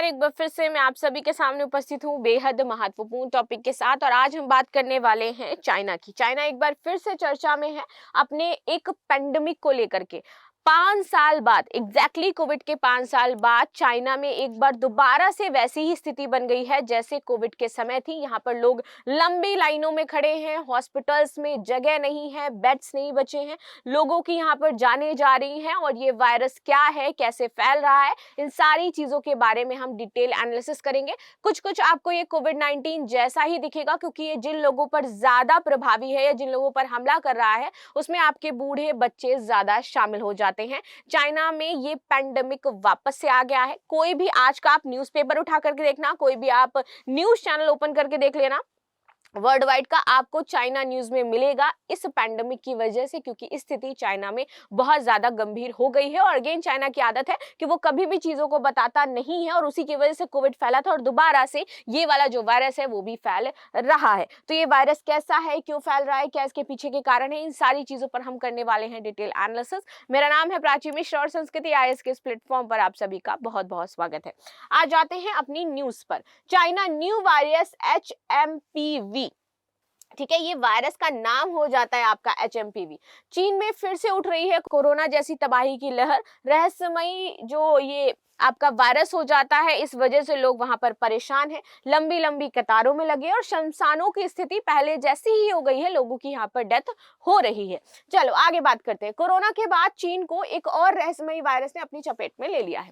नमस्कार। एक बार फिर से मैं आप सभी के सामने उपस्थित हूँ बेहद महत्वपूर्ण टॉपिक के साथ और आज हम बात करने वाले हैं चाइना की। चाइना एक बार फिर से चर्चा में है अपने एक पेंडेमिक को लेकर के। 5 साल बाद एग्जैक्टली कोविड के 5 साल बाद चाइना में एक बार दोबारा से वैसी ही स्थिति बन गई है जैसे कोविड के समय थी। यहाँ पर लोग लंबी लाइनों में खड़े हैं, हॉस्पिटल्स में जगह नहीं है, बेड्स नहीं बचे हैं, लोगों की यहाँ पर जाने जा रही हैं और ये वायरस क्या है, कैसे फैल रहा है, इन सारी चीजों के बारे में हम डिटेल एनालिसिस करेंगे। कुछ कुछ आपको ये कोविड-19 जैसा ही दिखेगा क्योंकि ये जिन लोगों पर ज्यादा प्रभावी है या जिन लोगों पर हमला कर रहा है उसमें आपके बूढ़े बच्चे ज्यादा शामिल हो जाते हैं। चाइना में ये पैंडेमिक वापस से आ गया है। कोई भी आज का आप न्यूज़पेपर उठा करके देखना, कोई भी आप न्यूज चैनल ओपन करके देख लेना, वर्ल्ड वाइड का आपको चाइना न्यूज में मिलेगा इस पैंडेमिक की वजह से, क्योंकि स्थिति चाइना में बहुत ज्यादा गंभीर हो गई है। और अगेन चाइना की आदत है कि वो कभी भी चीजों को बताता नहीं है और उसी की वजह से कोविड फैला था और दोबारा से ये वाला जो वायरस है वो भी फैल रहा है। तो ये वायरस कैसा है, क्यों फैल रहा है, क्या इसके पीछे के कारण है, इन सारी चीजों पर हम करने वाले हैं डिटेल एनालिसिस। मेरा नाम है प्राची मिश्र और संस्कृति आईएएस के इस प्लेटफॉर्म पर आप सभी का बहुत बहुत स्वागत है। आज जाते हैं अपनी न्यूज पर। चाइना न्यू वायरस HMPV, ठीक है, ये वायरस का नाम हो जाता है आपका HMPV। चीन में फिर से उठ रही है कोरोना जैसी तबाही की लहर। रहस्यमयी जो ये आपका वायरस हो जाता है, इस वजह से लोग वहां पर परेशान हैं, लंबी लंबी कतारों में लगे और शमशानों की स्थिति पहले जैसी ही हो गई है, लोगों की यहाँ पर डेथ हो रही है। चलो आगे बात करते हैं। कोरोना के बाद चीन को एक और रहस्यमयी वायरस ने अपनी चपेट में ले लिया है।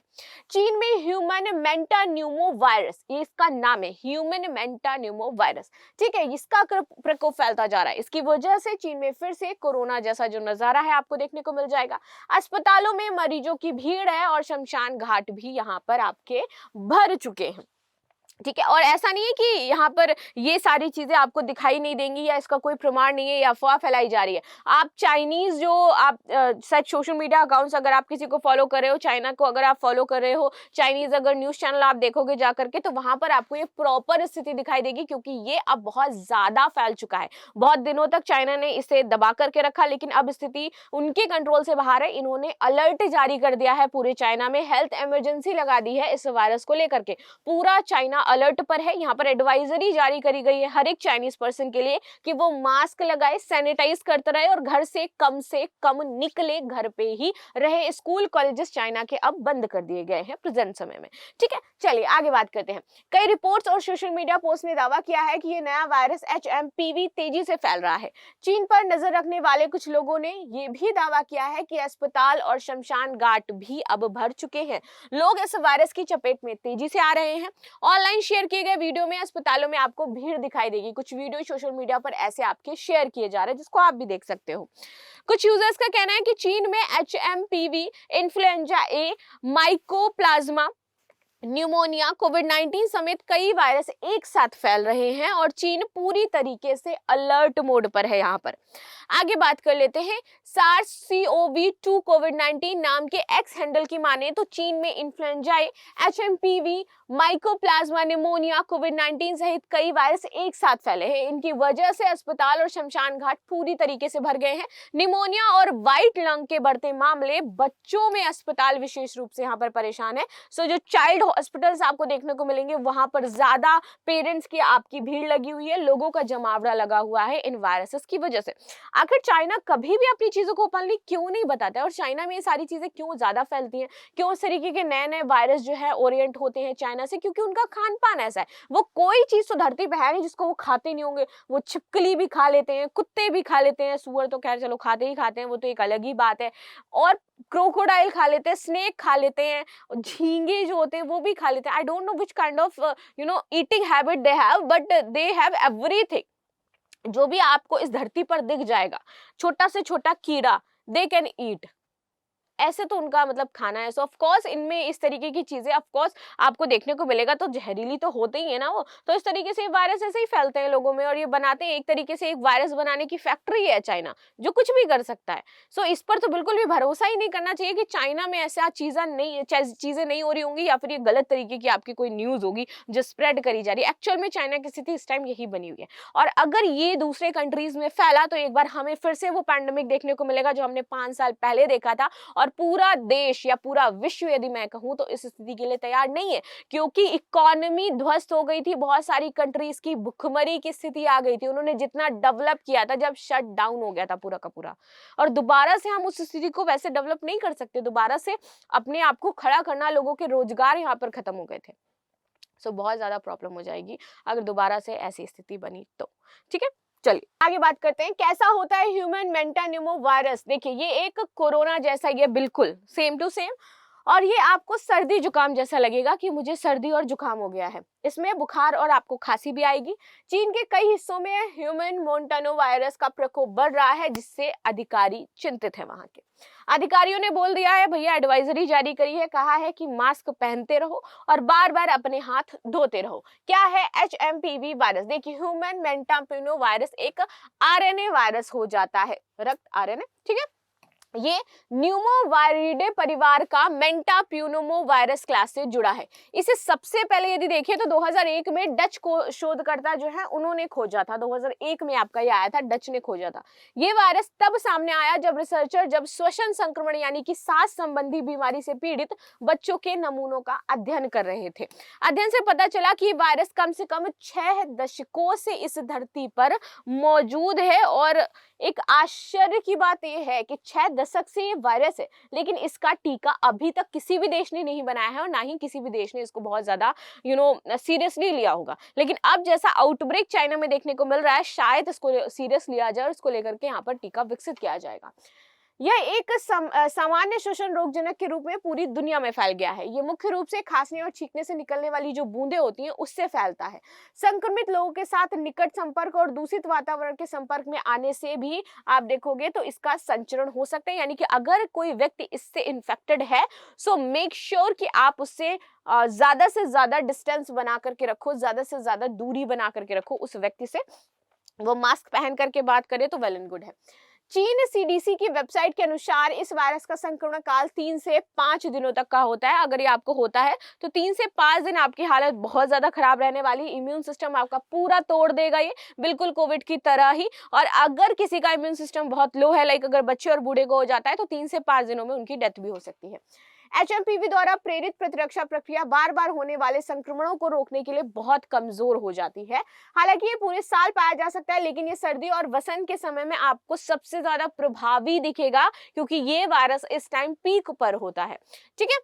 चीन में ह्यूमन मेंटान्यूमो वायरस, ये इसका नाम है, ह्यूमन मेंटान्यूमो वायरस। ठीक है, इसका प्रकोप फैलता जा रहा है। इसकी वजह से चीन में फिर से कोरोना जैसा जो नजारा है आपको देखने को मिल जाएगा। अस्पतालों में मरीजों की भीड़ है और शमशान घाट भी यहाँ पर आपके भर चुके हैं। ठीक है, और ऐसा नहीं है कि यहाँ पर ये सारी चीजें आपको दिखाई नहीं देंगी या इसका कोई प्रमाण नहीं है या अफवाह फैलाई जा रही है। आप चाइनीज जो आप सच सोशल मीडिया अकाउंट्स अगर आप किसी को फॉलो कर रहे हो, चाइना को अगर आप फॉलो कर रहे हो, चाइनीज अगर न्यूज चैनल आप देखोगे जा करके, तो वहां पर आपको ये प्रॉपर स्थिति दिखाई देगी क्योंकि ये अब बहुत ज्यादा फैल चुका है। बहुत दिनों तक चाइना ने इसे दबा करके रखा, लेकिन अब स्थिति उनके कंट्रोल से बाहर है। इन्होंने अलर्ट जारी कर दिया है पूरे चाइना में, हेल्थ इमरजेंसी लगा दी है इस वायरस को लेकर के। पूरा चाइना अलर्ट पर है। यहाँ पर एडवाइजरी जारी करी गई है हर एक चाइनीज पर्सन के लिए कि वो मास्क लगाए, सैनिटाइज करते रहे और घर से कम निकले, घर पे ही रहे। स्कूल कॉलेजेस चाइना के अब बंद कर दिए गए हैं प्रेजेंट समय में। ठीक है, चलिए आगे बात करते हैं। कई रिपोर्ट्स और सोशल मीडिया पोस्ट ने दावा किया है कि ये नया वायरस HMPV तेजी से फैल रहा है। चीन पर नजर रखने वाले कुछ लोगों ने ये भी दावा किया है कि अस्पताल और शमशान घाट भी अब भर चुके हैं। लोग इस वायरस की चपेट में तेजी से आ रहे हैं। ऑनलाइन शेयर किए गए वीडियो में अस्पतालों में आपको भीड़ दिखाई देगी। कुछ वीडियो सोशल मीडिया पर ऐसे आपके शेयर किए जा रहे हैं जिसको आप भी देख सकते हो। कुछ यूजर्स का कहना है कि चीन में HMPV, influenza A, mycoplasma, pneumonia, कोविड-19 समेत कई वायरस एक साथ फैल रहे हैं और चीन पूरी तरीके से अलर्ट मोड पर है। यहाँ पर आगे बात कर लेते हैं। SARS-CoV-2 कोविड-19 नाम के एक्स हैंडल की माने तो चीन में influenza A, HMPV, mycoplasma, pneumonia, कोविड-19 सहित कई वायरस एक साथ फैले हैं। इनकी वजह से अस्पताल और शमशान घाट पूरी तरीके से भर गए हैं। निमोनिया और व्हाइट लंग के बढ़ते मामले, बच्चों में अस्पताल विशेष रूप से यहाँ पर परेशान है। सो जो चाइल्ड हॉस्पिटल्स आपको देखने को मिलेंगे वहां पर ज्यादा पेरेंट्स की आपकी भीड़ लगी हुई है, लोगों का जमावड़ा लगा हुआ है इन वायरसेस की वजह से। आखिर चाइना कभी भी अपनी चीजों को ओपनली क्यों नहीं बताता है और चाइना में ये सारी चीजें क्यों ज्यादा फैलती हैं, क्यों इस तरीके के नए नए वायरस जो है ओरिएंट होते हैं चाइना से? क्योंकि उनका खान पान ऐसा है। वो कोई चीज तो धरती पे है नहीं जिसको वो खाते नहीं होंगे। वो छिपकली भी खा लेते हैं, कुत्ते भी खा लेते हैं, सुअर तो खैर चलो खाते ही खाते हैं, वो तो एक अलग ही बात है, और क्रोकोडाइल खा लेते हैं, स्नेक खा लेते हैं, झींगे जो होते हैं वो भी खा लेते हैं। I don't know which kind of eating habit they have, but they have everything. जो भी आपको इस धरती पर दिख जाएगा, छोटा से छोटा कीड़ा, दे कैन ईट। ऐसे तो उनका मतलब खाना है। सो ऑफ कोर्स इनमें इस तरीके की चीजें ऑफ कोर्स आपको देखने को मिलेगा, तो जहरीली तो होते ही है ना वो। तो इस तरीके से वायरस ऐसे ही फैलते हैं लोगों में और ये बनाते हैं, एक तरीके से एक वायरस बनाने की फैक्ट्री है चाइना, जो कुछ भी कर सकता है। सो इस पर तो बिल्कुल भी भरोसा ही नहीं करना चाहिए कि चाइना में ऐसा चीजें नहीं हो रही होंगी या फिर ये गलत तरीके की आपकी कोई न्यूज होगी जो स्प्रेड करी जा रही है। एक्चुअल में चाइना की स्थिति इस टाइम यही बनी हुई है और अगर ये दूसरे कंट्रीज में फैला तो एक बार हमें फिर से वो पैंडेमिक देखने को मिलेगा जो हमने 5 साल पहले देखा था। और पूरा देश या पूरा विश्व यदि मैं कहूं तो इस स्थिति के लिए तैयार नहीं है, क्योंकि इकोनॉमी ध्वस्त हो गई थी, बहुत सारी कंट्रीज की भुखमरी की स्थिति आ गई थी। उन्होंने जितना डेवलप किया था जब शट डाउन हो गया था पूरा का पूरा, और दोबारा से हम उस स्थिति को वैसे डेवलप नहीं कर सकते, दोबारा से अपने आप को खड़ा करना, लोगों के रोजगार यहाँ पर खत्म हो गए थे। सो बहुत ज्यादा प्रॉब्लम हो जाएगी अगर दोबारा से ऐसी स्थिति बनी तो। ठीक है, चलिए आगे बात करते हैं। कैसा होता है ह्यूमन मेंटान्यूमो वायरस? देखिए ये एक कोरोना जैसा ही है, बिल्कुल सेम टू सेम, और ये आपको सर्दी जुकाम जैसा लगेगा कि मुझे सर्दी और जुकाम हो गया है। इसमें बुखार और आपको खांसी भी आएगी। चीन के कई हिस्सों में ह्यूमन मोंटानो वायरस का प्रकोप बढ़ रहा है, जिससे अधिकारी चिंतित है। वहां के अधिकारियों ने बोल दिया है भैया, एडवाइजरी जारी करी है, कहा है कि मास्क पहनते रहो और बार बार अपने हाथ धोते रहो। क्या है HMPV वायरस? देखिए ह्यूमन मेंटाप्यूनो वायरस एक RNA वायरस हो जाता है, रक्त RNA। ठीक है, ये न्यूमोवायरिडे परिवार का मेंटाप्यूनोमो वायरस क्लास से जुड़ा है। इसे सबसे पहले यदि देखिए तो 2001 में डच को शोधकर्ता जो है उन्होंने खोजा था। 2001 में आपका ये आया था, डच ने खोजा था। ये वायरस तब सामने आया जब रिसर्चर जब श्वसन संक्रमण यानी कि सांस संबंधी बीमारी से पीड़ित बच्चों के नमूनों का अध्ययन कर रहे थे। अध्ययन से पता चला कि वायरस कम से कम 6 दशकों से इस धरती पर मौजूद है, और एक आश्चर्य की बात यह है कि 6 दशक से ये वायरस है, लेकिन इसका टीका अभी तक किसी भी देश ने नहीं बनाया है, और ना ही किसी भी देश ने इसको बहुत ज्यादा सीरियसली लिया होगा। लेकिन अब जैसा आउटब्रेक चाइना में देखने को मिल रहा है, शायद इसको सीरियस लिया जाए और इसको लेकर के यहाँ पर टीका विकसित किया जाएगा। यह एक सामान्य श्वसन रोगजनक के रूप में पूरी दुनिया में फैल गया है। ये मुख्य रूप से खांसने और छींकने से निकलने वाली जो बूंदें होती हैं उससे फैलता है। संक्रमित लोगों के साथ निकट संपर्क और दूषित वातावरण के संपर्क में आने से भी आप देखोगे तो इसका संचरण हो सकता है। यानी कि अगर कोई व्यक्ति इससे इन्फेक्टेड है, सो मेक श्योर कि आप उससे ज्यादा से ज्यादा डिस्टेंस बना करके रखो, ज्यादा से ज्यादा दूरी बना करके रखो उस व्यक्ति से। वो मास्क पहन करके बात करे तो वेल एंड गुड है। चीन CDC की वेबसाइट के अनुसार इस वायरस का संक्रमण काल 3 से 5 दिनों तक का होता है। अगर ये आपको होता है तो 3 से 5 दिन आपकी हालत बहुत ज्यादा खराब रहने वाली, इम्यून सिस्टम आपका पूरा तोड़ देगा, ये बिल्कुल कोविड की तरह ही। और अगर किसी का इम्यून सिस्टम बहुत लो है, लाइक अगर बच्चे और बूढ़े को हो जाता है, तो 3 से 5 दिनों में उनकी डेथ भी हो सकती है। HMPV द्वारा प्रेरित प्रतिरक्षा प्रक्रिया बार बार होने वाले संक्रमणों को रोकने के लिए बहुत कमजोर हो जाती है। हालांकि ये पूरे साल पाया जा सकता है, लेकिन ये सर्दी और वसंत के समय में आपको सबसे ज्यादा प्रभावी दिखेगा, क्योंकि ये वायरस इस टाइम पीक पर होता है। ठीक है,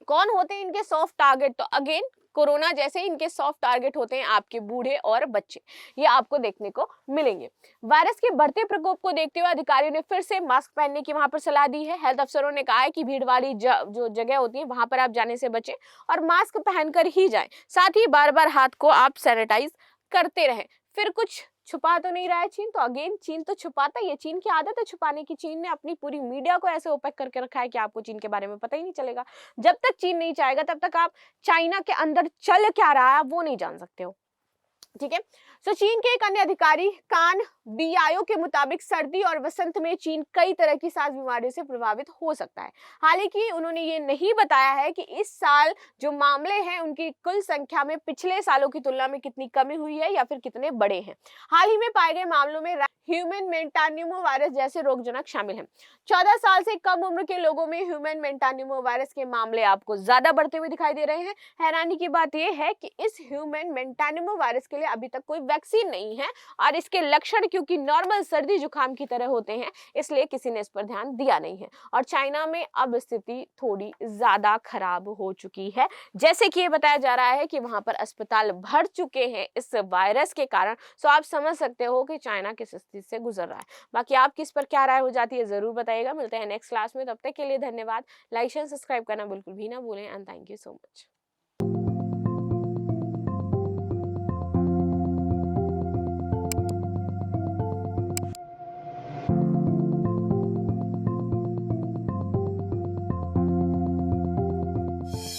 कौन होते हैं इनके सॉफ्ट टारगेट? तो अगेन कोरोना जैसे ही इनके सॉफ्ट टारगेट होते हैं आपके बूढ़े और बच्चे, ये आपको देखने को मिलेंगे। वायरस के बढ़ते प्रकोप को देखते हुए अधिकारियों ने फिर से मास्क पहनने की वहां पर सलाह दी है। हेल्थ अफसरों ने कहा है कि भीड़ वाली जो जगह होती है वहां पर आप जाने से बचें और मास्क पहनकर ही जाएं। साथ ही बार बार हाथ को आप सैनिटाइज करते रहें। फिर कुछ छुपा तो नहीं रहा है चीन, तो अगेन चीन तो छुपाता ही है, चीन की आदत है छुपाने की। चीन ने अपनी पूरी मीडिया को ऐसे ओपेक करके रखा है कि आपको चीन के बारे में पता ही नहीं चलेगा। जब तक चीन नहीं चाहेगा तब तक आप चाइना के अंदर चल क्या रहा है वो नहीं जान सकते हो। ठीक है, सो चीन के एक अन्य अधिकारी कान BIO के मुताबिक सर्दी और वसंत में चीन कई तरह की सांस बीमारियों से प्रभावित हो सकता है। हालांकि उन्होंने ये नहीं बताया है कि इस साल जो मामले हैं उनकी कुल संख्या में पिछले सालों की तुलना में कितनी कमी हुई है या फिर कितने बड़े हैं। हाल ही में पाए गए मामलों में ह्यूमन मेंटान्यूमो वायरस जैसे रोगजनक शामिल हैं। 14 साल से कम उम्र के लोगों में ह्यूमन मेंटान्यूमो वायरस के मामले आपको ज्यादा बढ़ते हुए दिखाई दे रहे हैं। हैरानी की बात यह है कि इस ह्यूमन मेंटान्यूमो वायरस के लिए अभी तक कोई वैक्सीन नहीं है, और इसके लक्षण क्योंकि नॉर्मल सर्दी जुकाम की तरह होते हैं, इसलिए किसी ने इस पर ध्यान दिया नहीं है। और चाइना में अब स्थिति थोड़ी ज्यादा खराब हो चुकी है, जैसे कि ये बताया जा रहा है कि वहां पर अस्पताल भर चुके हैं इस वायरस के कारण। सो आप समझ सकते हो कि चाइना किस स्थिति से गुजर रहा है। बाकी आपकी इस पर क्या राय हो जाती है जरूर बताइएगा। मिलते हैं नेक्स्ट क्लास में, तब तक के लिए धन्यवाद। लाइक शेयर सब्सक्राइब करना बिल्कुल भी ना भूलें, and thank you so much.